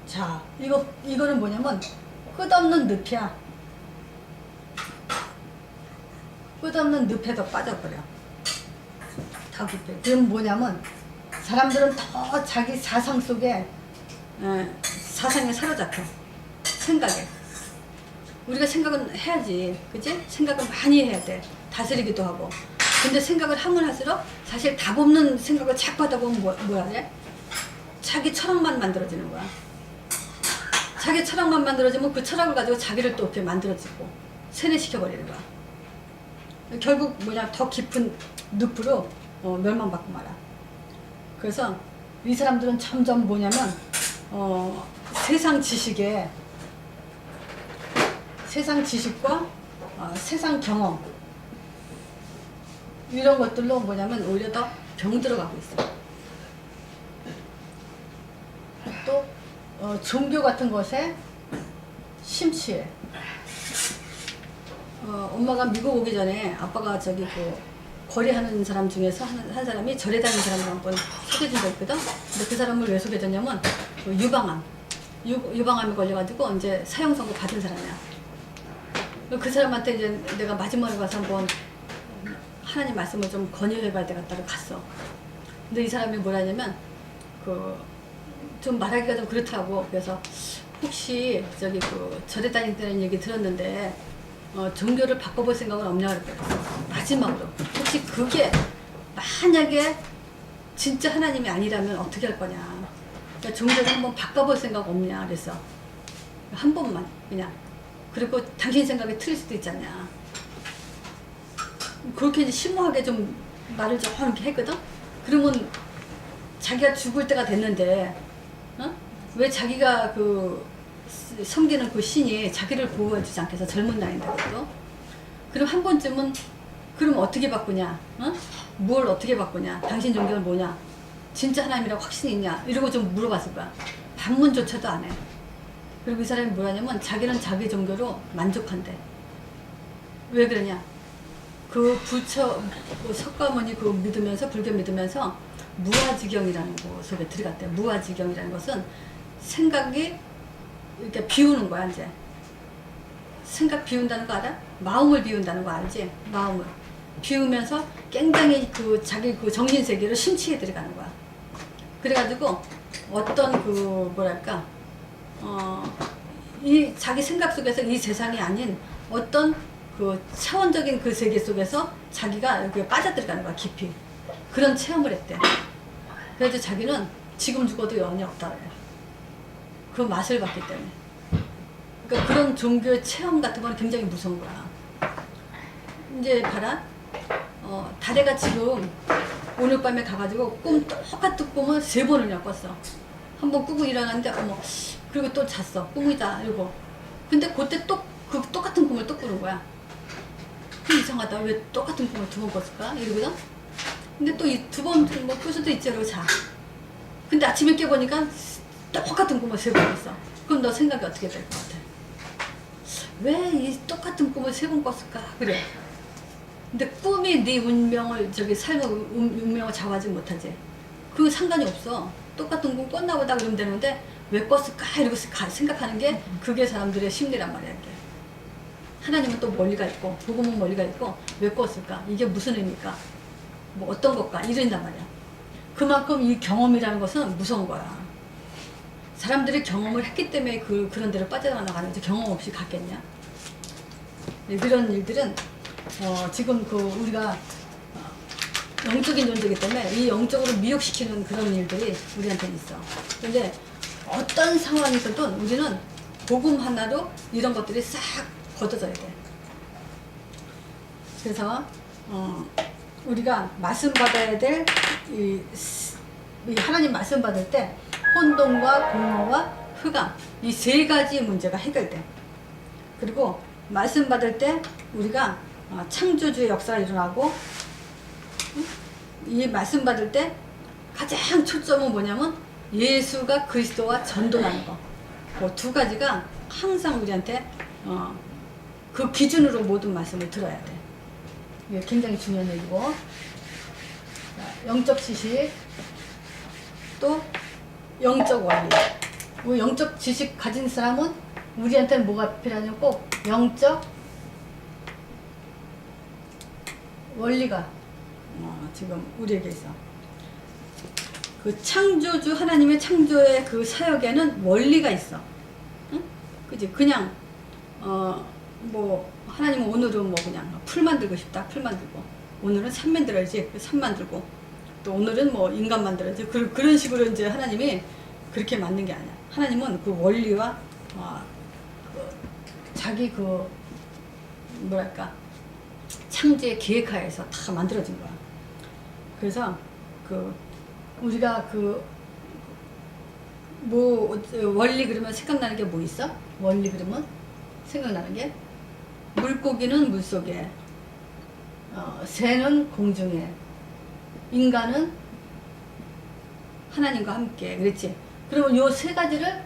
자, 이거는 뭐냐면 끝없는 늪이야. 끝없는 늪에도 빠져버려. 다 깊어. 그럼 뭐냐면 사람들은 더 자기 사상 속에 사상에 사로잡혀. 생각에. 우리가 생각은 해야지. 그치? 생각은 많이 해야 돼. 다스리기도 하고. 근데 생각을 하면 할수록 사실 답 없는 생각을 자꾸 하다 보면 뭐야 돼? 자기 철학만 만들어지는 거야. 자기 철학만 만들어지면 그 철학을 가지고 자기를 또 이렇게 만들어지고 세뇌시켜버리는 거야. 결국 뭐냐 더 깊은 늪으로 멸망받고 말아. 그래서 이 사람들은 점점 뭐냐면 세상 지식과 세상 경험 이런 것들로 뭐냐면 오히려 더 병들어가고 있어. 또 종교 같은 것에 심취해. 엄마가 미국 오기 전에 아빠가 저기 그 거래하는 사람 중에서 한 사람이 절에 다니는 사람을 한번 소개해준 적 있거든. 근데 그 사람을 왜 소개해줬냐면 그 유방암이 걸려가지고 이제 사형 선고 받은 사람이야. 그 사람한테 이제 내가 마지막에 가서 한번 하나님 말씀을 좀 권유해봐야 되겠다고 갔어. 근데 이 사람이 뭐라냐면 좀 말하기가 좀 그렇더라고. 그래서 혹시 저기 절에 다닌다는 얘기 들었는데 종교를 바꿔볼 생각은 없냐 그랬거든. 마지막으로 혹시 그게 만약에 진짜 하나님이 아니라면 어떻게 할 거냐. 그러니까 종교를 한번 바꿔볼 생각 없냐 그랬어. 한 번만 그냥. 그리고 당신 생각이 틀릴 수도 있잖냐. 그렇게 이제 심오하게 좀 말을 좀 이렇게 했거든. 그러면 자기가 죽을 때가 됐는데 왜 자기가 섬기는 그 신이 자기를 보호해주지 않겠어. 젊은 나이인데 그래도. 그럼 한 번쯤은 그럼 어떻게 바꾸냐. 뭘 어떻게 바꾸냐. 당신 종교는 뭐냐. 진짜 하나님이라고 확신이 있냐. 이러고 좀 물어봤을 거야. 반문조차도 안 해. 그리고 이 사람이 뭐라냐면 자기는 자기 종교로 만족한대. 왜 그러냐. 석가모니 믿으면서 불교 믿으면서 무아지경이라는 거 속에 들어갔대. 무아지경이라는 것은 생각이 이렇게 비우는 거야. 이제 생각 비운다는 거 알아? 마음을 비운다는 거 알지? 마음을 비우면서 굉장히 자기 정신 세계로 심취해 들어가는 거야. 그래가지고 어떤 뭐랄까 이 자기 생각 속에서 이 세상이 아닌 어떤 차원적인 그 세계 속에서 자기가 이렇게 빠져들어가는 거야. 깊이. 그런 체험을 했대. 그래서 자기는 지금 죽어도 영원히 없다 그래요. 그 맛을 봤기 때문에. 그러니까 그런 종교의 체험 같은 건 굉장히 무서운 거야. 이제 봐라. 다래가 지금 오늘 밤에 가가지고 똑같은 꿈을 3번이나 꿨어. 한 번 꾸고 일어났는데 그리고 또 잤어. 꿈이다 이러고. 근데 그때 그 똑같은 꿈을 또 꾸는 거야. 이상하다. 왜 똑같은 꿈을 2번 꿨을까? 이러거든. 근데 또 2번 꿀 수도 있지. 그러고 자. 근데 아침에 깨보니까 똑같은 꿈을 3번 꿨어. 그럼 너 생각이 어떻게 될 것 같아? 왜 이 똑같은 꿈을 3번 꿨을까? 그래. 근데 꿈이 네 운명을 삶의 운명을 좌우하지 못하지. 그 상관이 없어. 똑같은 꿈 꿨나 보다 그러면 되는데 왜 꿨을까? 이러고 생각하는 게 그게 사람들의 심리란 말이야. 이게. 하나님은 또 멀리가 있고 복음은 멀리가 있고 왜 꿨을까? 이게 무슨 의미일까? 뭐 어떤 것까? 이런단 말이야. 그만큼 이 경험이라는 것은 무서운 거야. 사람들이 경험을 했기 때문에 그런 데로 빠져나가는지 경험 없이 갔겠냐? 이런 일들은 지금 우리가 영적인 존재이기 때문에 이 영적으로 미혹시키는 그런 일들이 우리한테는 있어. 근데 어떤 상황에서든 우리는 복음 하나로 이런 것들이 싹 걷어져야 돼. 그래서 우리가 말씀 받아야 될 이 하나님 말씀 받을 때 혼돈과 공허와 흑암 이 3가지 문제가 해결돼. 그리고 말씀 받을 때 우리가 창조주의 역사가 일어나고 이 말씀 받을 때 가장 초점은 뭐냐면 예수가 그리스도와 전도하는 거. 그 2가지가 항상 우리한테 그 기준으로 모든 말씀을 들어야 돼. 이게 굉장히 중요한 얘기고. 영적 지식 또 영적 원리. 그 영적 지식 가진 사람은 우리한테는 뭐가 필요하냐면 꼭 영적 원리가 지금 우리에게 있어. 그 창조주 하나님의 창조의 그 사역에는 원리가 있어. 응? 그지? 그냥 하나님은 오늘은 그냥 풀 만들고 싶다. 풀 만들고 오늘은 산 만들어야지. 산 만들고 또 오늘은 인간 만들어야지. 그런 식으로 이제 하나님이 그렇게 만든 게 아니야. 하나님은 그 원리와 자기 뭐랄까 창조의 계획하에서 다 만들어진 거야. 그래서 우리가 원리 그러면 생각나는 게 뭐 있어? 원리 그러면 생각나는 게 물고기는 물속에, 새는 공중에, 인간은 하나님과 함께. 그랬지? 그러면 요 3가지를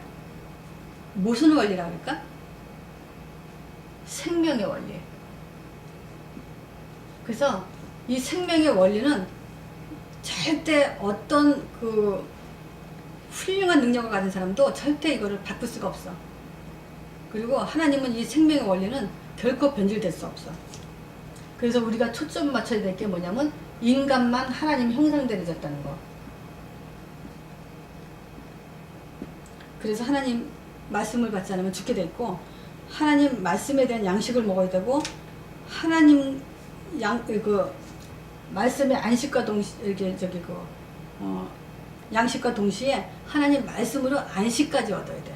무슨 원리라고 할까? 생명의 원리. 그래서 이 생명의 원리는 절대 어떤 훌륭한 능력을 가진 사람도 절대 이거를 바꿀 수가 없어. 그리고 하나님은 이 생명의 원리는 결코 변질될 수 없어. 그래서 우리가 초점 맞춰야 될 게 뭐냐면 인간만 하나님 형상대로 졌다는 거. 그래서 하나님 말씀을 받지 않으면 죽게 돼 있고, 하나님 말씀에 대한 양식을 먹어야 되고, 하나님 그 말씀의 안식과 동시에 이게 양식과 동시에 하나님 말씀으로 안식까지 얻어야 돼.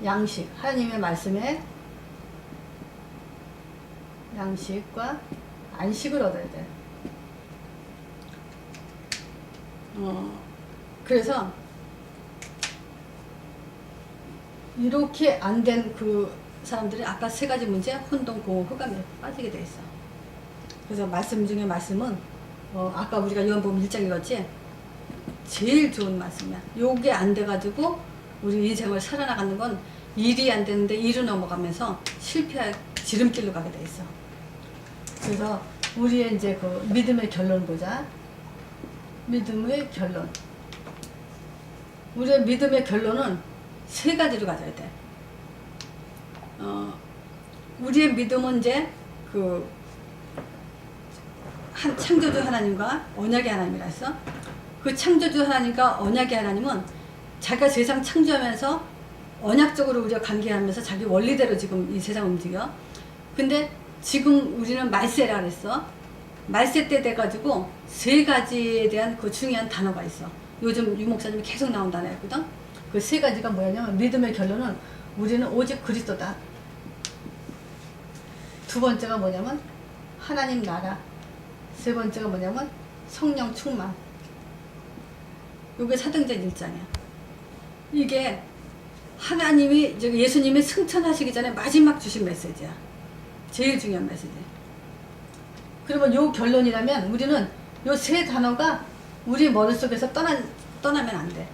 양식, 하나님의 말씀에 양식과 안식을 얻어야 돼. 그래서 이렇게 안 된 그 사람들이 아까 세 가지 문제, 혼동, 공허, 흑암에 빠지게 돼 있어. 그래서 말씀 중에 말씀은 아까 우리가 요한복음 1장 읽었지? 제일 좋은 말씀이야. 요게 안 돼가지고 우리 인생을 살아나가는 건 일이 안 되는데 일을 넘어가면서 실패할 지름길로 가게 돼 있어. 그래서 우리의 이제 그 믿음의 결론 보자. 믿음의 결론. 우리의 믿음의 결론은 세 가지로 가져야 돼. 우리의 믿음은 이제 창조주 하나님과 언약의 하나님이라 했어. 그 창조주 하나님과 언약의 하나님은 자기가 세상 창조하면서 언약적으로 우리가 관계하면서 자기 원리대로 지금 이 세상 움직여. 근데 지금 우리는 말세라 그랬어. 말세 때 돼가지고 세 가지에 대한 그 중요한 단어가 있어. 요즘 유 목사님이 계속 나온 단어였거든. 그 세 가지가 뭐냐면, 믿음의 결론은 우리는 오직 그리스도다. 두 번째가 뭐냐면 하나님 나라. 세 번째가 뭐냐면 성령 충만. 요게 사도행전 1장이야. 이게 하나님이 예수님이 승천하시기 전에 마지막 주신 메시지야. 제일 중요한 메시지. 그러면 요 결론이라면 우리는 요 세 단어가 우리 머릿속에서 떠나면 안 돼.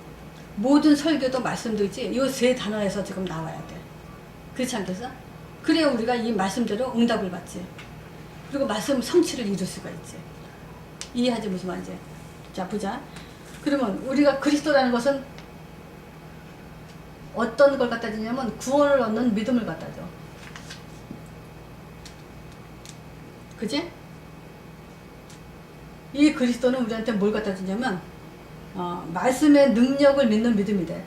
모든 설교도 말씀도 있지, 요 세 단어에서 지금 나와야 돼. 그렇지 않겠어? 그래야 우리가 이 말씀대로 응답을 받지. 그리고 말씀 성취를 이룰 수가 있지. 이해하지 무슨 말인지. 자, 보자. 그러면 우리가 그리스도라는 것은 어떤 걸 갖다 주냐면 구원을 얻는 믿음을 갖다 줘. 그지? 이 그리스도는 우리한테 뭘 갖다 주냐면 말씀의 능력을 믿는 믿음이 돼.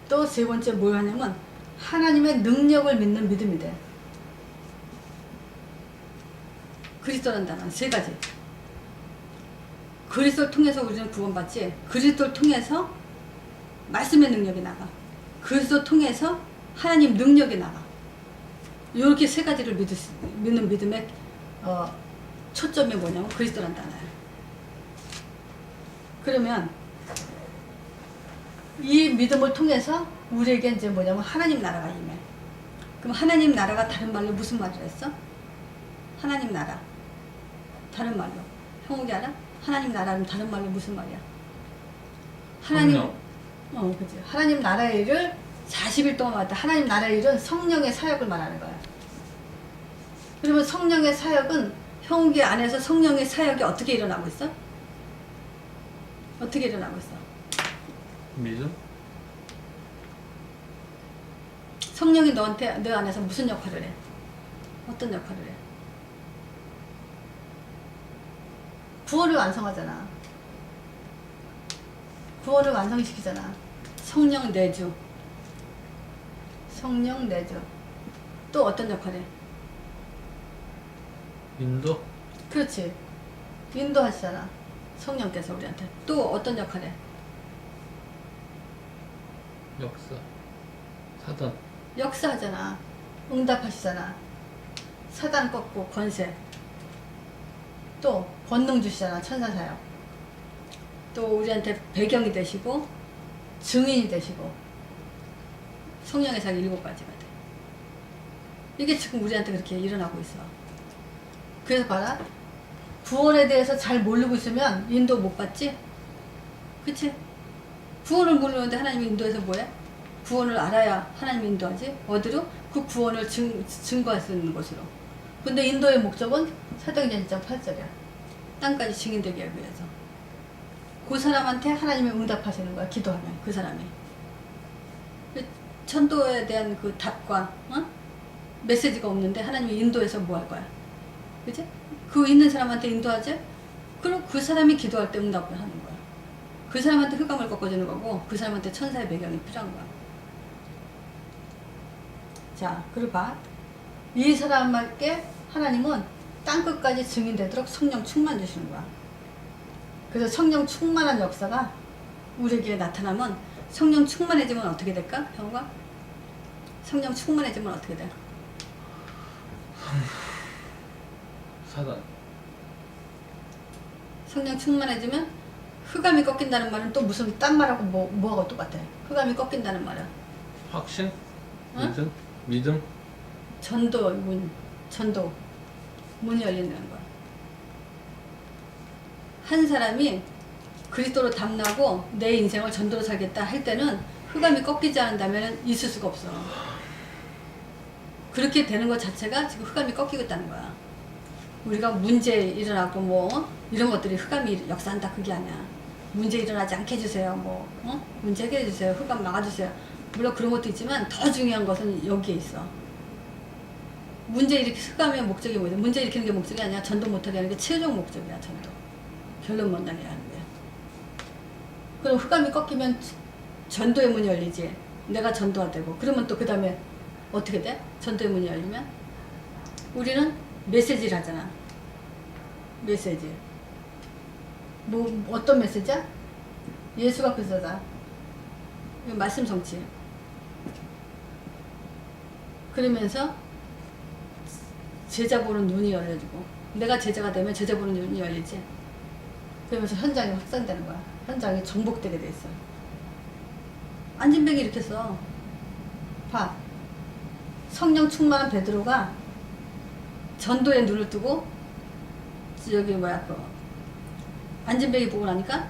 또 세 번째 뭘 하냐면 하나님의 능력을 믿는 믿음이 돼. 그리스도란 단어 세 가지. 그리스도를 통해서 우리는 구원받지, 그리스도를 통해서 말씀의 능력이 나가, 그리스도를 통해서 하나님 능력이 나가. 이렇게 세 가지를 믿는 믿음의 초점이 뭐냐면 그리스도란 단어야. 그러면 이 믿음을 통해서 우리에게 이제 뭐냐면 하나님 나라가 임해. 그럼 하나님 나라가 다른 말로 무슨 말을 했어? 하나님 나라. 다른 말로. 형욱이 알아? 하나님 나라는 다른 말로 무슨 말이야? 하나님, 그치. 하나님 나라의 일을 40일 동안 왔다. 하나님 나라의 일은 성령의 사역을 말하는 거야. 그러면 성령의 사역은 형욱이 안에서 성령의 사역이 어떻게 일어나고 있어? 어떻게 일어나고 있어? 믿음? 성령이 너 안에서 무슨 역할을 해? 어떤 역할을 해? 구원을 완성하잖아. 구원을 완성시키잖아. 성령 내주. 성령 내주. 또 어떤 역할을 해? 인도? 그렇지. 인도하시잖아. 성령께서 우리한테. 또 어떤 역할을 해? 역사, 사단. 역사하잖아. 응답하시잖아. 사단 꺾고 권세. 또 권능 주시잖아. 천사사역. 또 우리한테 배경이 되시고 증인이 되시고. 성령의 사역 7가지가 돼. 이게 지금 우리한테 그렇게 일어나고 있어. 그래서 봐라. 구원에 대해서 잘 모르고 있으면 인도 못 받지? 그치? 구원을 모르는데 하나님이 인도해서 뭐해? 구원을 알아야 하나님이 인도하지? 어디로? 그 구원을 증거할 수 있는 곳으로. 근데 인도의 목적은 사도행전 1장 8절이야. 땅까지 증인되기 위해서. 그 사람한테 하나님이 응답하시는 거야. 기도하면 그 사람이. 천도에 대한 그 답과 메시지가 없는데 하나님이 인도해서 뭐 할 거야? 그치? 그 있는 사람한테 인도하지? 그럼 그 사람이 기도할 때 응답을 하는 거야. 그 사람한테 흑암을 꺾어주는 거고 그 사람한테 천사의 배경이 필요한 거야. 자, 그리고 봐. 이 사람에게 하나님은 땅끝까지 증인되도록 성령 충만 주시는 거야. 그래서 성령 충만한 역사가 우리에게 나타나면 성령 충만해지면 어떻게 될까? 형우가? 성령 충만해지면 어떻게 돼? 사단. 성령 충만해지면 흑암이 꺾인다는 말은 또 무슨 딴 말하고 뭐하고 똑같아? 흑암이 꺾인다는 말은 확신? 응? 믿음? 믿음? 전도 문이 열린다는 거야. 한 사람이 그리스도로 담나고 내 인생을 전도로 살겠다 할 때는 흑암이 꺾이지 않는다면 있을 수가 없어. 그렇게 되는 것 자체가 지금 흑암이 꺾이고 있다는 거야. 우리가 문제 일어나고 뭐 이런 것들이 흑암이 역사한다 그게 아니야. 문제 일어나지 않게 해주세요. 뭐 문제 해결해 주세요. 흑암 막아주세요. 물론 그런 것도 있지만 더 중요한 것은 여기에 있어. 문제 일으키 흑암의 목적이 뭐지? 문제 일으키는 게 목적이 아니야. 전도 못하게 하는 게 최종 목적이야. 전도. 결론 못 나게 하는 거야. 그럼 흑암이 꺾이면 전도의 문이 열리지. 내가 전도가 되고. 그러면 또 그 다음에 어떻게 돼? 전도의 문이 열리면 우리는 메시지를 하잖아. 메시지. 뭐 어떤 메시지야? 예수가 그리스도다. 이거 말씀 성취. 그러면서 제자 보는 눈이 열려지고 내가 제자가 되면 제자 보는 눈이 열리지. 그러면서 현장이 확산되는 거야. 현장이 정복되게 돼 있어. 안진뱅이 이렇게 써. 봐. 성령 충만한 베드로가 전도에 눈을 뜨고 여기 뭐야 그 안진뱅이 보고 나니까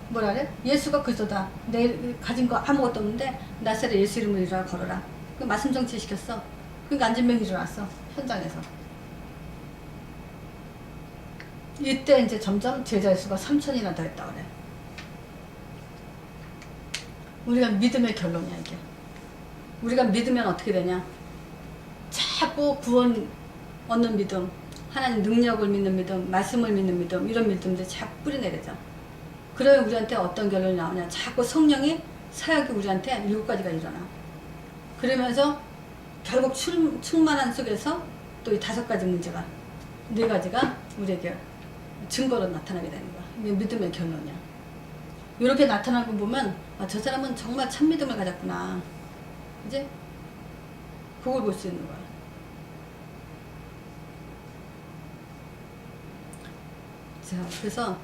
뭐라 그래? 예수가 그리스도다. 내 가진 거 아무것도 없는데 나사렛 예수 이름으로 일어나 걸어라. 그 말씀 정치 시켰어. 그러니까 안진뱅이 일어났어. 현장에서. 이때 이제 점점 제자 수가 3,000이나 더 했다 그래. 우리가 믿음의 결론이야 이게. 우리가 믿으면 어떻게 되냐? 자꾸 구원 얻는 믿음, 하나님 능력을 믿는 믿음, 말씀을 믿는 믿음, 이런 믿음들이 자꾸 뿌리내리자. 그러면 우리한테 어떤 결론이 나오냐? 자꾸 성령이 사역이 우리한테 7가지가 일어나. 그러면서 결국 충만한 속에서 또 이 5가지 문제가 4가지가 우리에게 증거로 나타나게 되는 거야. 이게 믿음의 결론이야. 이렇게 나타나는 거 보면 아, 저 사람은 정말 참 믿음을 가졌구나. 그지? 그걸 볼 수 있는 거야. 자, 그래서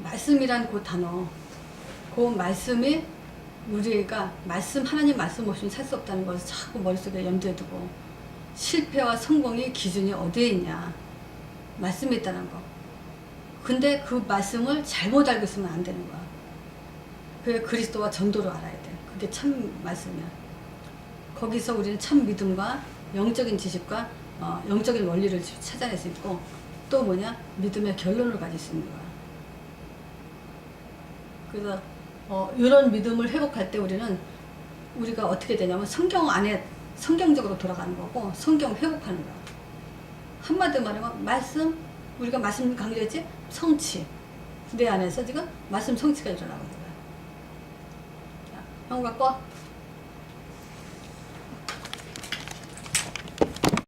말씀이란 그 단어, 그 말씀이 우리가 하나님 말씀 없이는 살 수 없다는 것을 자꾸 머릿속에 염두에 두고 실패와 성공의 기준이 어디에 있냐. 말씀이 있다는 거. 근데 그 말씀을 잘못 알고 있으면 안 되는 거야. 그게 그리스도와 전도로 알아야 돼. 그게 참 말씀이야. 거기서 우리는 참 믿음과 영적인 지식과 영적인 원리를 찾아낼 수 있고 또 뭐냐? 믿음의 결론을 가질 수 있는 거야. 그래서 이런 믿음을 회복할 때 우리가 어떻게 되냐면 성경 안에 성경적으로 돌아가는 거고 성경 회복하는 거야. 한마디로 말하면 말씀, 우리가 말씀 강조했지? 성취. 내 안에서 지금 말씀 성취가 일어나고 있는 거야. 자, 형우가 꺼.